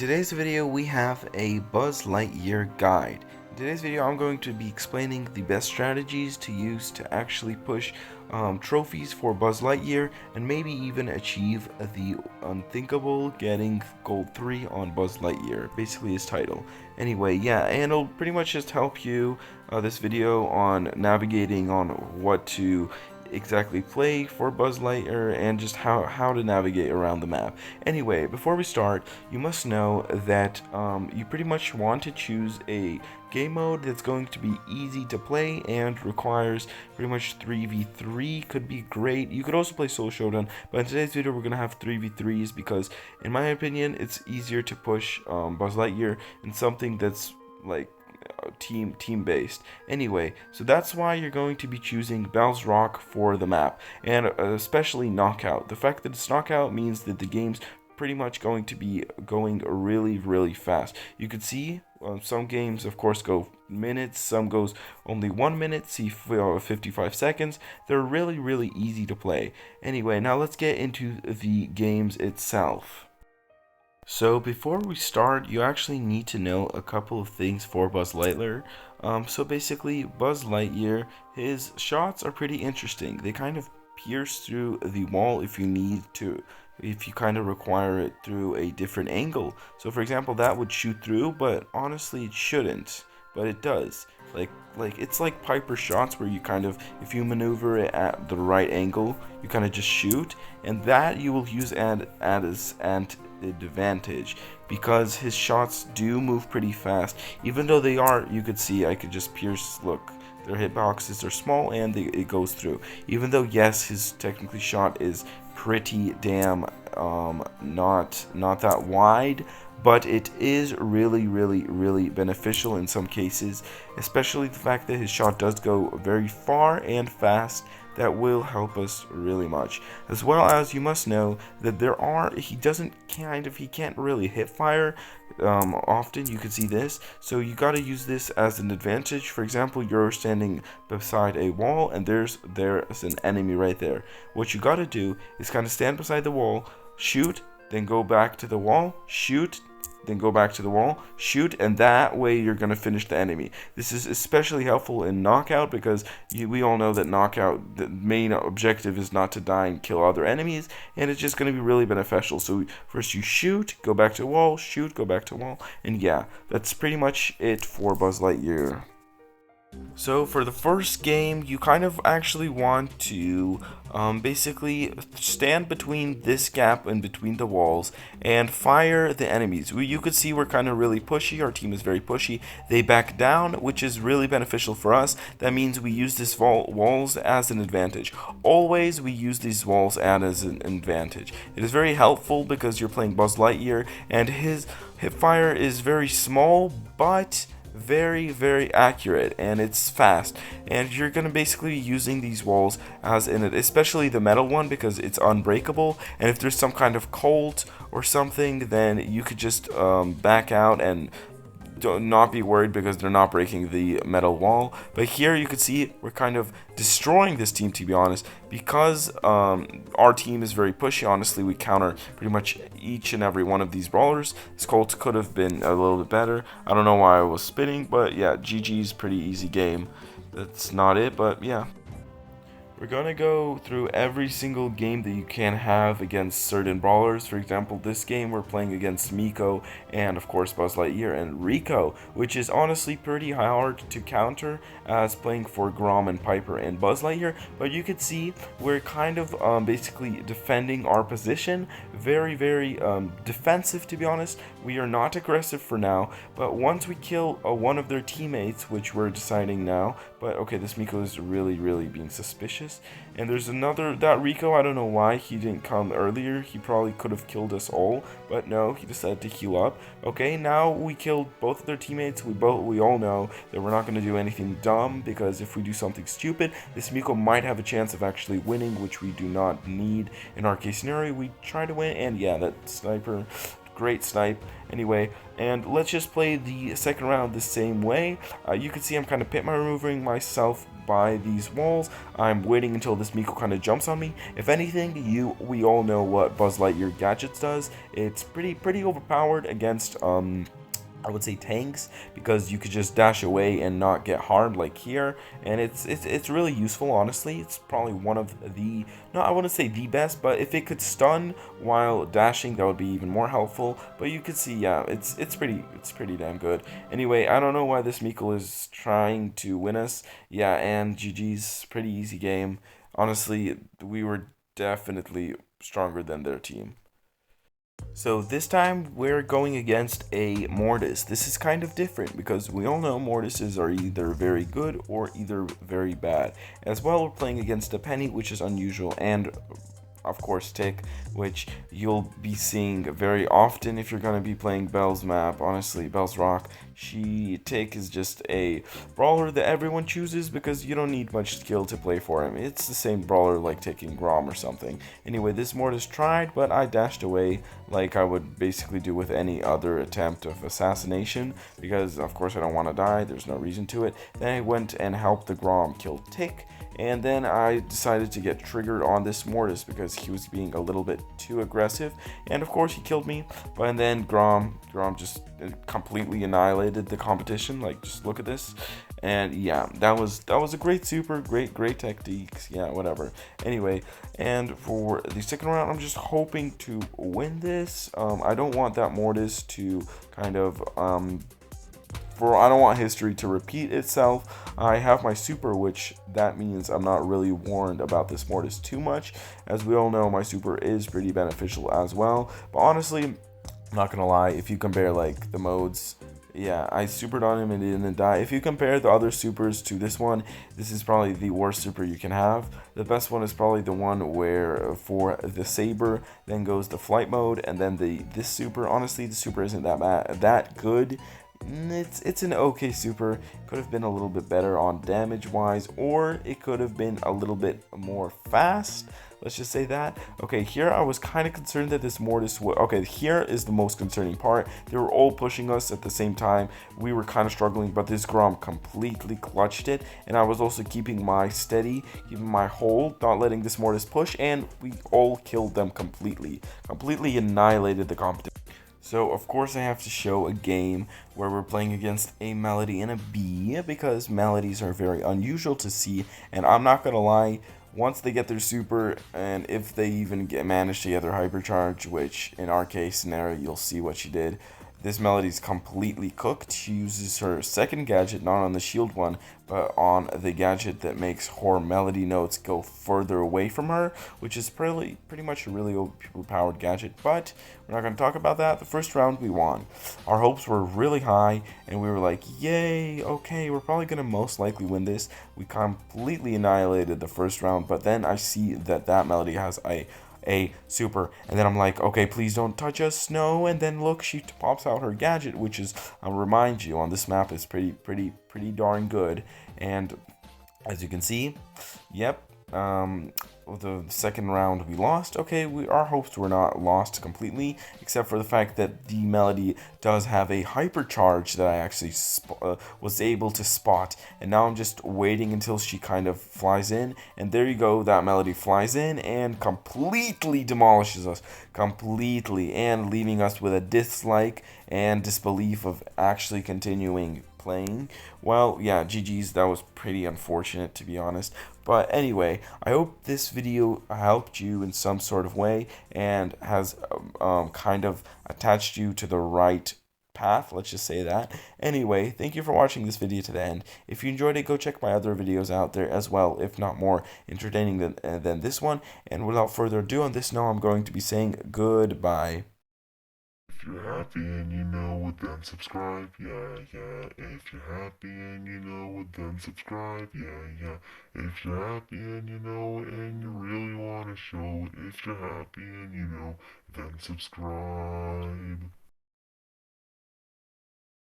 Today's video we have a Buzz Lightyear guide. In today's video I'm going to be explaining the best strategies to use to actually push trophies for Buzz Lightyear and maybe even achieve the unthinkable, getting gold 3 on Buzz Lightyear, basically his title. Anyway, yeah, and it'll pretty much just help you this video on navigating on what to exactly play for Buzz Lightyear and just how to navigate around the map. Anyway, before we start, you must know that you pretty much want to choose a game mode that's going to be easy to play and requires pretty much 3v3 could be great. You could also play Solo Showdown, but in today's video we're going to have 3v3s because in my opinion it's easier to push Buzz Lightyear in something that's like team based. Anyway, so that's why you're going to be choosing Bell's Rock for the map, and especially Knockout. The fact that it's Knockout means that the game's pretty much going to be going really fast. You could see some games of course go minutes, some goes only 1 minute, see 55 seconds. They're really easy to play. Anyway, now let's get into the games itself. So before we start, you actually need to know a couple of things for Buzz Lightyear. So basically, Buzz Lightyear, his shots are pretty interesting. They kind of pierce through the wall if you need to, if you kind of require it through a different angle. So for example, that would shoot through, but honestly it shouldn't, but it does. Like it's like Piper shots where you kind of, if you maneuver it at the right angle, you kind of just shoot, and that you will use as an advantage because his shots do move pretty fast. Even though they are, you could see I could just pierce, look, their hitboxes are small and it goes through. Even though yes, his technically shot is pretty damn not that wide, but it is really beneficial in some cases, especially the fact that his shot does go very far and fast. That will help us really much, as well as you must know that he can't really hip fire often. You can see this, so you got to use this as an advantage. For example, you're standing beside a wall and there's an enemy right there. What you got to do is kind of stand beside the wall, shoot, then go back to the wall, shoot, then go back to the wall, shoot, and that way you're going to finish the enemy. This is especially helpful in Knockout because we all know that Knockout, the main objective is not to die and kill other enemies, and it's just going to be really beneficial. So first you shoot, go back to wall, shoot, go back to wall, and yeah, that's pretty much it for Buzz Lightyear. So for the first game, you kind of actually want to basically stand between this gap and between the walls and fire the enemies. You could see we're kind of really pushy. Our team is very pushy. They back down, which is really beneficial for us. That means we use these walls as an advantage. Always we use these walls as an advantage. It is very helpful because you're playing Buzz Lightyear and his hip fire is very small, but very accurate, and it's fast, and you're gonna basically be using these walls as in it, especially the metal one, because it's unbreakable, and if there's some kind of cold or something, then you could just back out and not be worried because they're not breaking the metal wall. But here you could see we're kind of destroying this team, to be honest, because our team is very pushy. Honestly, we counter pretty much each and every one of these brawlers. This Colt could have been a little bit better. I don't know why I was spinning, but yeah, GG's pretty easy game. That's not it, but yeah. We're gonna go through every single game that you can have against certain brawlers. For example, this game we're playing against Miko and of course Buzz Lightyear and Rico, which is honestly pretty hard to counter as playing for Grom and Piper and Buzz Lightyear. But you could see we're kind of basically defending our position, very defensive, to be honest. We are not aggressive for now, but once we kill one of their teammates, which we're deciding now, but okay, this Miko is really being suspicious. And there's another, that Rico, I don't know why he didn't come earlier. He probably could have killed us all, but no, he decided to heal up. Okay, now we killed both of their teammates. We all know that we're not going to do anything dumb, because if we do something stupid, this Miko might have a chance of actually winning, which we do not need. In our case scenario, we try to win, and yeah, that sniper, great snipe. Anyway, and let's just play the second round the same way. You can see I'm kind of pit maneuvering myself by these walls. I'm waiting until this Miko kind of jumps on me. If anything, we all know what Buzz Lightyear gadgets does. It's pretty overpowered against I would say tanks, because you could just dash away and not get harmed like here, and it's really useful. Honestly, it's probably one of the, no, I wouldn't say the best, but if it could stun while dashing, that would be even more helpful. But you could see, yeah, it's pretty damn good. Anyway, I don't know why this Mikkel is trying to win us. Yeah, and GG's, pretty easy game. Honestly, we were definitely stronger than their team. So this time we're going against a Mortis. This is kind of different because we all know Mortises are either very good or either very bad. As well, we're playing against a Penny, which is unusual, and of course Tick, which you'll be seeing very often if you're going to be playing Bell's map. Honestly, Bell's Rock, Tick is just a brawler that everyone chooses because you don't need much skill to play for him. It's the same brawler like taking Grom or something. Anyway, this Mortis tried, but I dashed away like I would basically do with any other attempt of assassination, because of course I don't want to die, there's no reason to it. Then I went and helped the Grom kill Tick, and then I decided to get triggered on this Mortis because he was being a little bit too aggressive, and of course he killed me. But then Grom just completely annihilated the competition. Like, just look at this. And yeah, that was a great super, great techniques. Yeah, whatever. Anyway, and for the second round, I'm just hoping to win this. I don't want that Mortis to kind of I don't want history to repeat itself. I have my super, which that means I'm not really warned about this Mortis too much. As we all know, my super is pretty beneficial as well. But honestly, I'm not gonna lie, if you compare like the modes, yeah, I supered on him and he didn't die. If you compare the other supers to this one, this is probably the worst super you can have. The best one is probably the one where for the Saber, then goes the flight mode, and then this super. Honestly, the super isn't that good. It's an okay super. Could have been a little bit better on damage wise, or it could have been a little bit more fast. Let's just say that. Okay, here I was kind of concerned that this Mortis would. Okay, here is the most concerning part. They were all pushing us at the same time. We were kind of struggling, but this Grom completely clutched it, and I was also keeping my keeping my hold, not letting this Mortis push, and we all killed them completely annihilated the competition. So, of course, I have to show a game where we're playing against a Melody and a Bee, because Melodies are very unusual to see, and I'm not gonna lie, once they get their super, and if they even manage to get their hypercharge, which in our case scenario, you'll see what she did, this Melody's completely cooked. She uses her second gadget, not on the shield one, but on the gadget that makes her Melody notes go further away from her, which is pretty much a really overpowered gadget, but we're not going to talk about that. The first round we won. Our hopes were really high, and we were like, yay, okay, we're probably going to most likely win this. We completely annihilated the first round, but then I see that Melody has a super, and then I'm like, okay, please don't touch us, no. And then look, she pops out her gadget, which is, I'll remind you, on this map is pretty darn good. And as you can see, yep, the second round we lost. Okay, our hopes were not lost completely, except for the fact that the Melody does have a hypercharge that I actually was able to spot, and now I'm just waiting until she kind of flies in, and there you go, that Melody flies in and completely demolishes us, completely, and leaving us with a dislike and disbelief of actually continuing playing. Well, yeah, GG's, that was pretty unfortunate, to be honest. But anyway, I hope this video helped you in some sort of way and has kind of attached you to the right path, let's just say that. Anyway, thank you for watching this video to the end. If you enjoyed it, go check my other videos out there as well, if not more entertaining than this one. And without further ado, on this note, I'm going to be saying goodbye. If you're happy and you know it, then subscribe, yeah. If you're happy and you know it, then subscribe, yeah. If you're happy and you know it and you really wanna show it, if you're happy and you know, then subscribe.